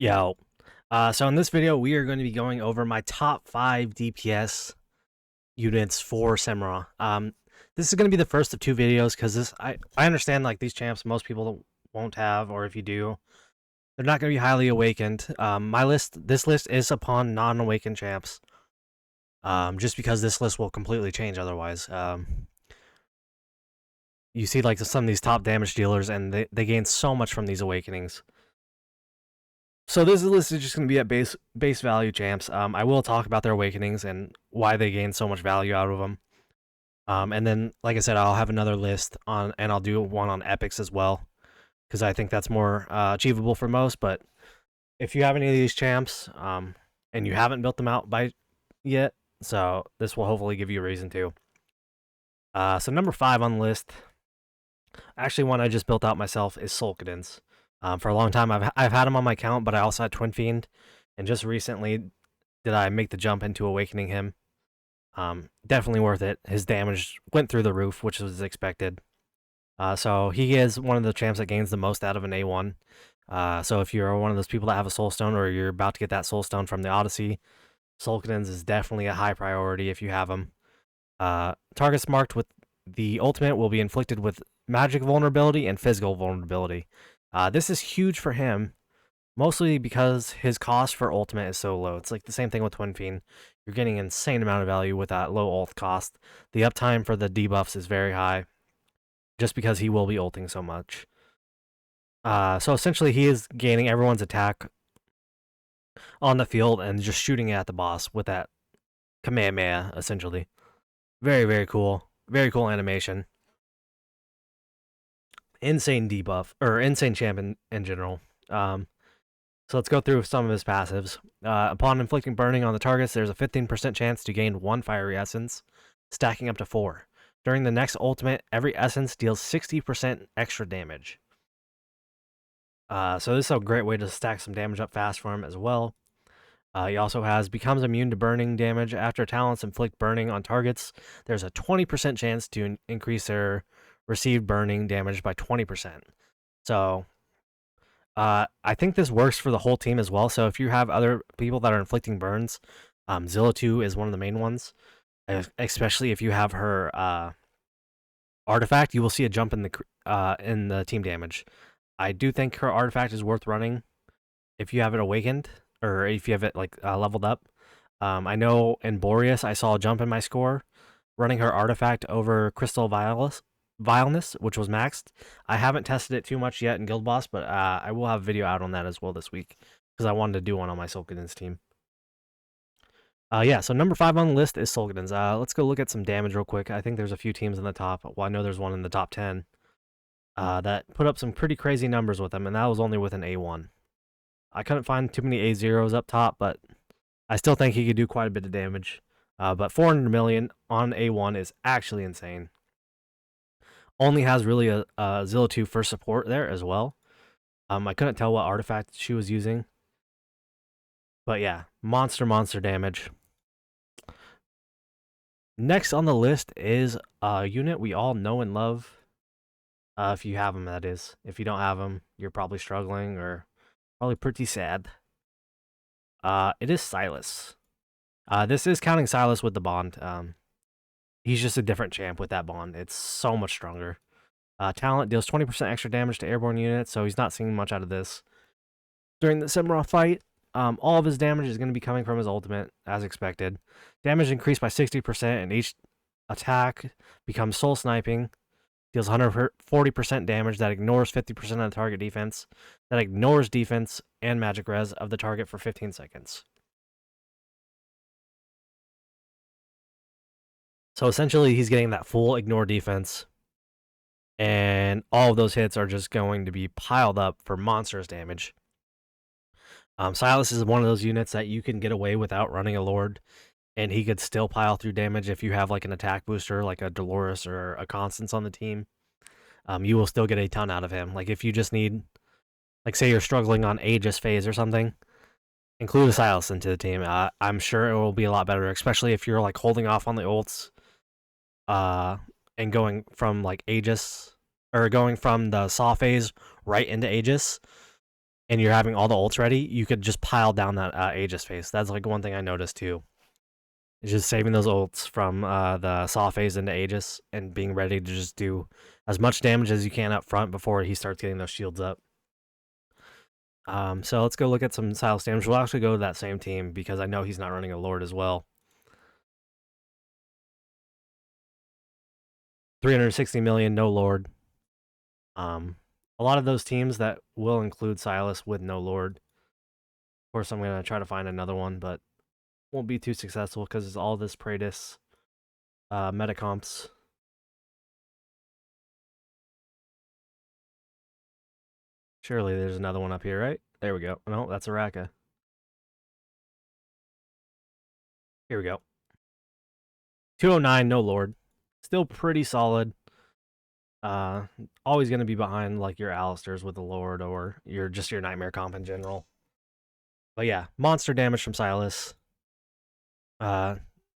Yo. So in this video, we are going to be going over my top 5 DPS units for Semrah. This is going to be the first of two videos because I understand like these champs most people won't have, or if you do, they're not going to be highly awakened. This list is upon non-awakened champs. Just because this list will completely change otherwise. You see like some of these top damage dealers, and they gain so much from these awakenings. So this list is just going to be at base value champs. I will talk about their awakenings and why they gain so much value out of them. And then, like I said, I'll have another list on, and I'll do one on epics as well, because I think that's more achievable for most. But if you have any of these champs, and you haven't built them out by yet, so this will hopefully give you a reason to. So number 5 on the list, actually one I just built out myself, is Sulkadins. For a long time, I've had him on my account, but I also had Twin Fiend, and just recently did I make the jump into awakening him. Definitely worth it. His damage went through the roof, which was expected. So he is one of the champs that gains the most out of an A1. So if you're one of those people that have a Soul Stone, or you're about to get that Soul Stone from the Odyssey, Sulkadins is definitely a high priority if you have him. Targets marked with the ultimate will be inflicted with magic vulnerability and physical vulnerability. This is huge for him, mostly because his cost for ultimate is so low. It's like the same thing with Twin Fiend. You're getting an insane amount of value with that low ult cost. The uptime for the debuffs is very high, just because he will be ulting so much. So essentially, he is gaining everyone's attack on the field and just shooting at the boss with that Kamehameha, essentially. Very, very cool. Very cool animation. Insane debuff, or insane champ in general. So let's go through some of his passives. Upon inflicting burning on the targets, there's a 15% chance to gain 1 fiery essence, stacking up to 4. During the next ultimate, every essence deals 60% extra damage. So this is a great way to stack some damage up fast for him as well. He also has becomes immune to burning damage. After talents inflict burning on targets, there's a 20% chance to increase their received burning damage by 20%. So I think this works for the whole team as well. So if you have other people that are inflicting burns, Zilla 2 is one of the main ones. Especially if you have her artifact, you will see a jump in the team damage. I do think her artifact is worth running if you have it awakened, or if you have it like leveled up. I know in Boreas I saw a jump in my score running her artifact over Crystal Vileness, which was maxed. I haven't tested it too much yet in Guild Boss, but I will have a video out on that as well this week, because I wanted to do one on my Sulkadins team. Yeah, so number 5 on the list is Sulkadins. Let's go look at some damage real quick. I think there's a few teams in the top. Well, I know there's one in the top 10 that put up some pretty crazy numbers with them, and that was only with an A1. I couldn't find too many A0s up top, but I still think he could do quite a bit of damage. But 400 million on A1 is actually insane. Only has really a Zilla 2 for support there as well. I couldn't tell what artifact she was using. But yeah, monster damage. Next on the list is a unit we all know and love. If you have them, that is. If you don't have them, you're probably struggling or probably pretty sad. It is Silus. This is counting Silus with the bond. He's just a different champ with that bond. It's so much stronger. Talent deals 20% extra damage to airborne units, so he's not seeing much out of this. During the Semrah fight, all of his damage is going to be coming from his ultimate, as expected. Damage increased by 60%, and each attack becomes soul sniping. Deals 140% damage that ignores 50% of the target defense, that ignores defense and magic res of the target for 15 seconds. So essentially, he's getting that full ignore defense, and all of those hits are just going to be piled up for monstrous damage. Silus is one of those units that you can get away without running a Lord, and he could still pile through damage if you have like an attack booster, like a Dolores or a Constance on the team. You will still get a ton out of him. Like if you just need, like say you're struggling on Aegis phase or something, include a Silus into the team. I'm sure it will be a lot better, especially if you're like holding off on the ults, and going from like Aegis, or going from the Saw phase right into Aegis. and you're having all the ults ready, you could just pile down that Aegis phase. That's like one thing I noticed too. It's just saving those ults from the Saw phase into Aegis and being ready to just do as much damage as you can up front before he starts getting those shields up. So let's go look at some Silus damage. We'll actually go to that same team because I know he's not running a Lord as well. 360 million, no Lord. A lot of those teams that will include Silus with no Lord. Of course, I'm going to try to find another one, but won't be too successful because it's all this Praetus meta comps. Surely there's another one up here, right? There we go. No, that's Araka. Here we go. 209, no Lord. Still pretty solid. Always going to be behind like your Alistairs with the Lord or your Nightmare comp in general. But yeah, monster damage from Silus.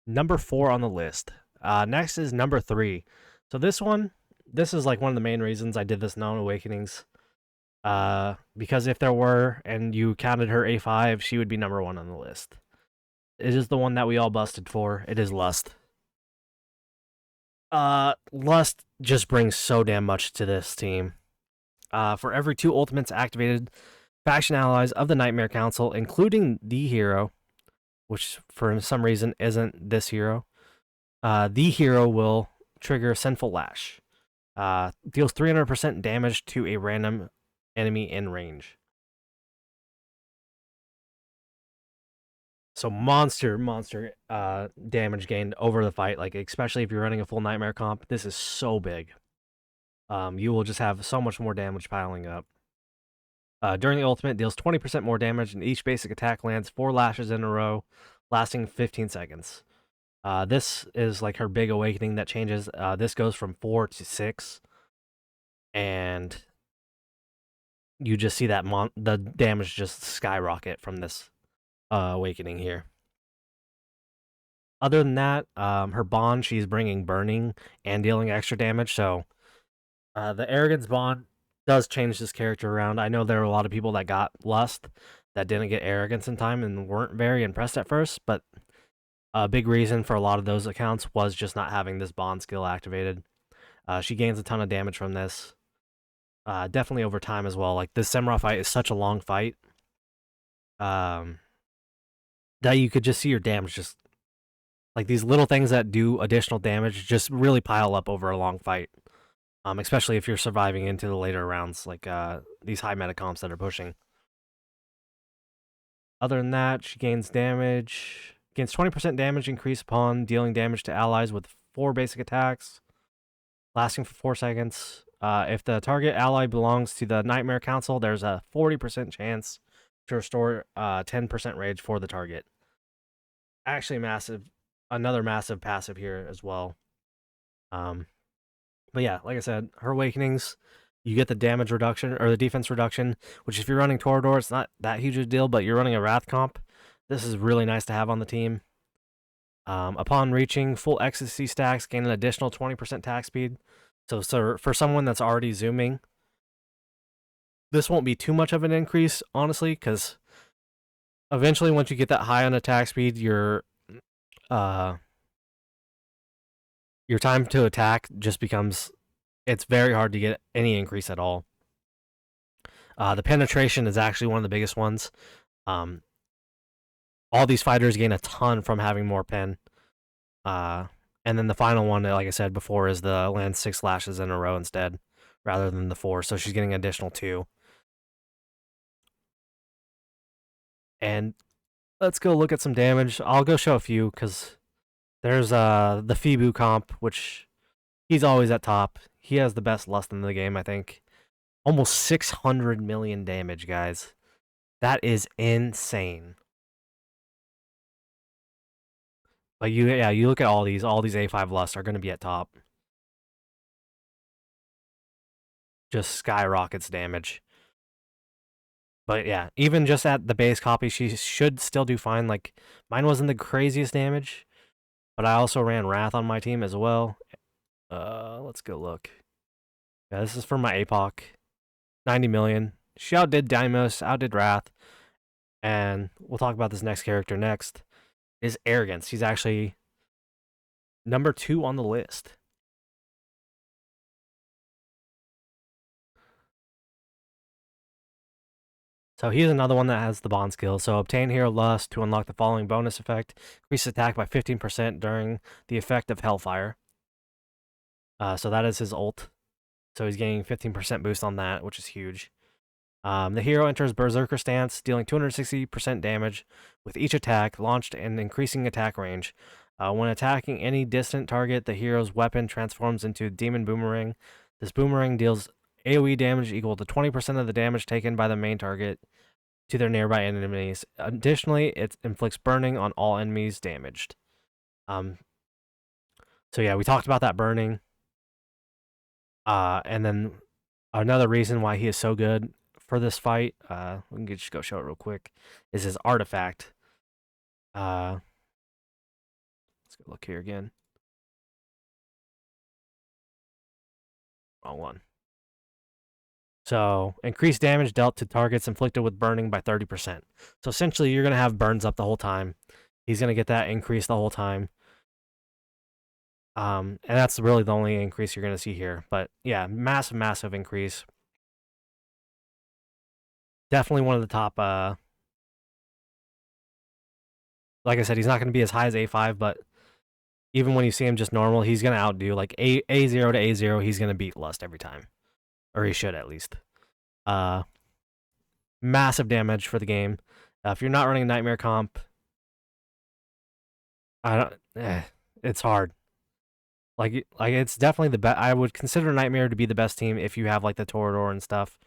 Number 4 on the list. Next is number 3. So this is like one of the main reasons I did this Known Awakenings. Because if there were, and you counted her A5, she would be number 1 on the list. It is the one that we all busted for. It is Lust. Lust just brings so damn much to this team. For every 2 ultimates activated, faction allies of the Nightmare Council, including the hero, which for some reason isn't this hero, the hero will trigger Sinful Lash. Deals 300% damage to a random enemy in range. So monster damage gained over the fight, like especially if you're running a full Nightmare comp. This is so big. You will just have so much more damage piling up. During the ultimate, deals 20% more damage, and each basic attack lands 4 lashes in a row, lasting 15 seconds. This is like her big awakening that changes. This goes from 4 to 6, and you just see that the damage just skyrocket from this awakening here. Other than that, her bond, she's bringing burning and dealing extra damage. So the Arrogance bond does change this character around. I know there are a lot of people that got Lust that didn't get Arrogance in time and weren't very impressed at first, but a big reason for a lot of those accounts was just not having this bond skill activated. She gains a ton of damage from this. Definitely over time as well. Like, this Semrah fight is such a long fight that you could just see your damage just... Like, these little things that do additional damage just really pile up over a long fight. Especially if you're surviving into the later rounds, like these high meta comps that are pushing. Other than that, she gains damage. Gains 20% damage increase upon dealing damage to allies with 4 basic attacks, lasting for 4 seconds. If the target ally belongs to the Nightmare Council, there's a 40% chance to restore 10% rage for the target. Actually massive. Another massive passive here as well. But yeah, like I said, her awakenings, you get the damage reduction, or the defense reduction, which if you're running Torador, it's not that huge a deal, but you're running a Wrath comp, this is really nice to have on the team. Upon reaching full ecstasy stacks, gain an additional 20% attack speed. So for someone that's already zooming, this won't be too much of an increase, honestly, because eventually once you get that high on attack speed, your time to attack just becomes... It's very hard to get any increase at all. The penetration is actually one of the biggest ones. All these fighters gain a ton from having more pen. And then the final one, like I said before, is the land 6 lashes in a row instead, rather than the 4. So she's getting an additional 2. And let's go look at some damage. I'll go show a few, because there's the Fibu comp, which he's always at top. He has the best Lust in the game, I think. Almost 600 million damage, guys. That is insane. But you look at all these A5 Lusts are going to be at top. Just skyrockets damage. But yeah, even just at the base copy, she should still do fine. Like, mine wasn't the craziest damage, but I also ran Wrath on my team as well. Let's go look. Yeah, this is for my APOC. 90 million. she outdid Deimos, outdid Wrath, and we'll talk about this next character next. Is Arrogance. He's actually number 2 on the list. So he's another one that has the bond skill. So obtain Hero Lust to unlock the following bonus effect. Increase attack by 15% during the effect of Hellfire. So that is his ult. So he's getting 15% boost on that, which is huge. The hero enters Berserker stance, dealing 260% damage with each attack, launched and increasing attack range. When attacking any distant target, the hero's weapon transforms into Demon Boomerang. This boomerang deals AoE damage equal to 20% of the damage taken by the main target to their nearby enemies. Additionally, it inflicts burning on all enemies damaged. So yeah, we talked about that burning. And then another reason why he is so good for this fight, we can just go show it real quick, is his artifact. Let's go look here again. Wrong one. So, increased damage dealt to targets inflicted with burning by 30%. So, essentially, you're going to have burns up the whole time. He's going to get that increase the whole time. And that's really the only increase you're going to see here. But, yeah, massive increase. Definitely one of the top, like I said, he's not going to be as high as A5, but even when you see him just normal, he's going to outdo, like, A0 to A0, he's going to beat Lust every time. Or he should, at least. Massive damage for the game. If you're not running a Nightmare comp, it's hard. Like it's definitely the best. I would consider Nightmare to be the best team if you have like the Torador and stuff.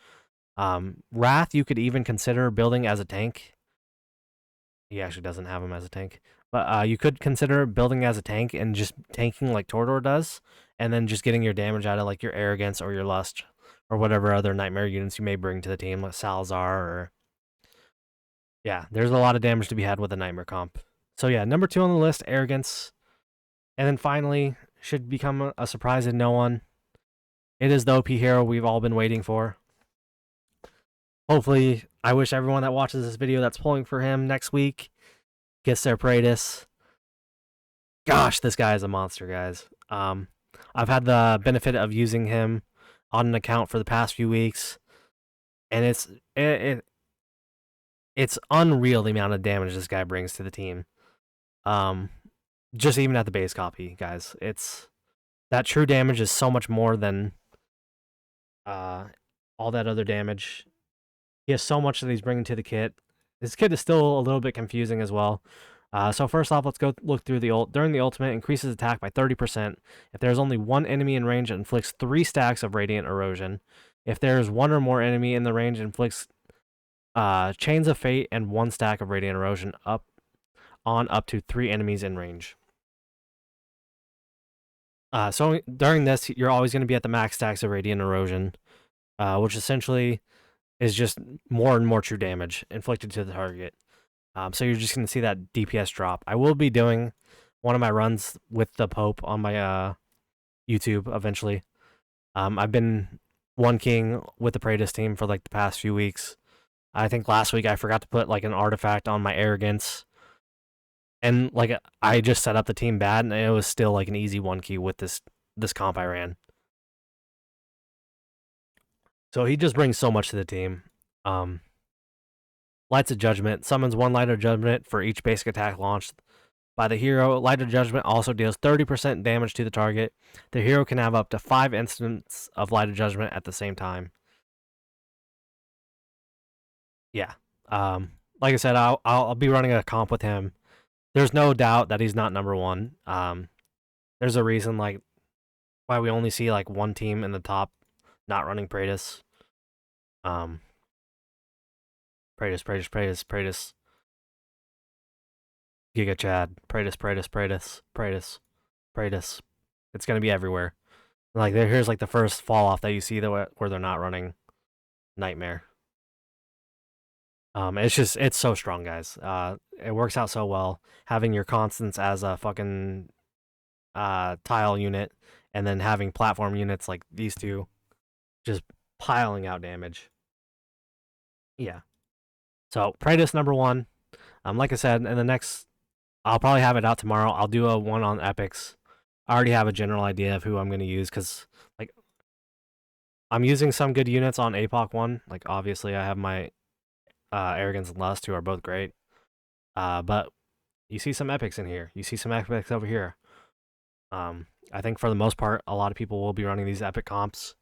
Wrath, you could even consider building as a tank. He actually doesn't have him as a tank, but you could consider building as a tank and just tanking like Torador does, and then just getting your damage out of like your Arrogance or your Lust or whatever other Nightmare units you may bring to the team, like Salazar or yeah. There's a lot of damage to be had with a Nightmare comp. So yeah, number 2 on the list, Arrogance, and then finally should become a surprise to no one. It is the OP hero we've all been waiting for. Hopefully, I wish everyone that watches this video that's pulling for him next week gets their Praetus. Gosh, this guy is a monster, guys. I've had the benefit of using him on an account for the past few weeks, and it's unreal the amount of damage this guy brings to the team. Just even at the base copy, guys. It's that true damage is so much more than all that other damage. He has so much that he's bringing to the kit. This kit is still a little bit confusing as well. So first off, let's go look through the ult. During the ultimate, increases attack by 30%. If there's only one enemy in range, it inflicts 3 stacks of Radiant Erosion. If there's one or more enemy in the range, it inflicts Chains of Fate and 1 stack of Radiant Erosion up to 3 enemies in range. So during this, you're always going to be at the max stacks of Radiant Erosion, which essentially is just more and more true damage inflicted to the target. So you're just going to see that DPS drop. I will be doing one of my runs with the Pope on my YouTube eventually. I've been one king with the Praetus team for like the past few weeks. I think last week I forgot to put like an artifact on my Arrogance. And like I just set up the team bad, and it was still like an easy 1-key with this comp I ran. So he just brings so much to the team. Lights of Judgment summons 1 Light of Judgment for each basic attack launched by the hero. Light of Judgment also deals 30% damage to the target. The hero can have up to 5 instants of Light of Judgment at the same time. Yeah. Like I said, I'll be running a comp with him. There's no doubt that he's not number 1. There's a reason like why we only see like one team in the top not running Praetus. Praetus. Giga Chad. Praetus. It's gonna be everywhere. Like here's like the first fall off that you see where they're not running Nightmare. It's so strong, guys. It works out so well having your constants as a fucking tile unit, and then having platform units like these two, just piling out damage. Yeah. So Praetus #1. Like I said, in the next, I'll probably have it out tomorrow. I'll do a one on epics. I already have a general idea of who I'm going to use because, like, I'm using some good units on APOC 1. Like, obviously, I have my Arrogance and Lust, who are both great. But you see some epics in here. You see some epics over here. I think for the most part, a lot of people will be running these epic comps.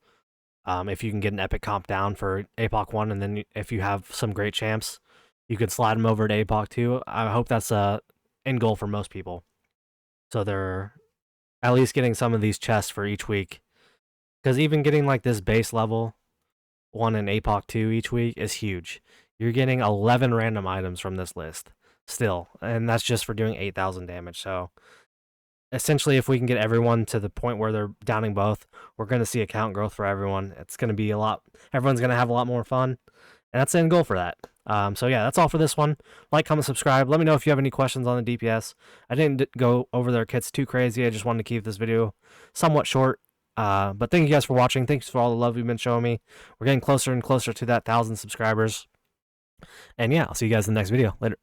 If you can get an epic comp down for APOC 1, and then if you have some great champs, you could slide them over to APOC 2. I hope that's a end goal for most people. So they're at least getting some of these chests for each week. Because even getting like this base level 1 and APOC 2 each week is huge. You're getting 11 random items from this list still, and that's just for doing 8,000 damage. So essentially, if we can get everyone to the point where they're downing both, we're going to see account growth for everyone. It's going to be a lot. Everyone's going to have a lot more fun, and that's the end goal for that. So yeah, that's all for this one. Like, comment, subscribe. Let me know if you have any questions on the DPS. I didn't go over their kits too crazy. I just wanted to keep this video somewhat short. But thank you guys for watching. Thanks for all the love you've been showing me. We're getting closer and closer to that 1,000 subscribers. And yeah, I'll see you guys in the next video. Later.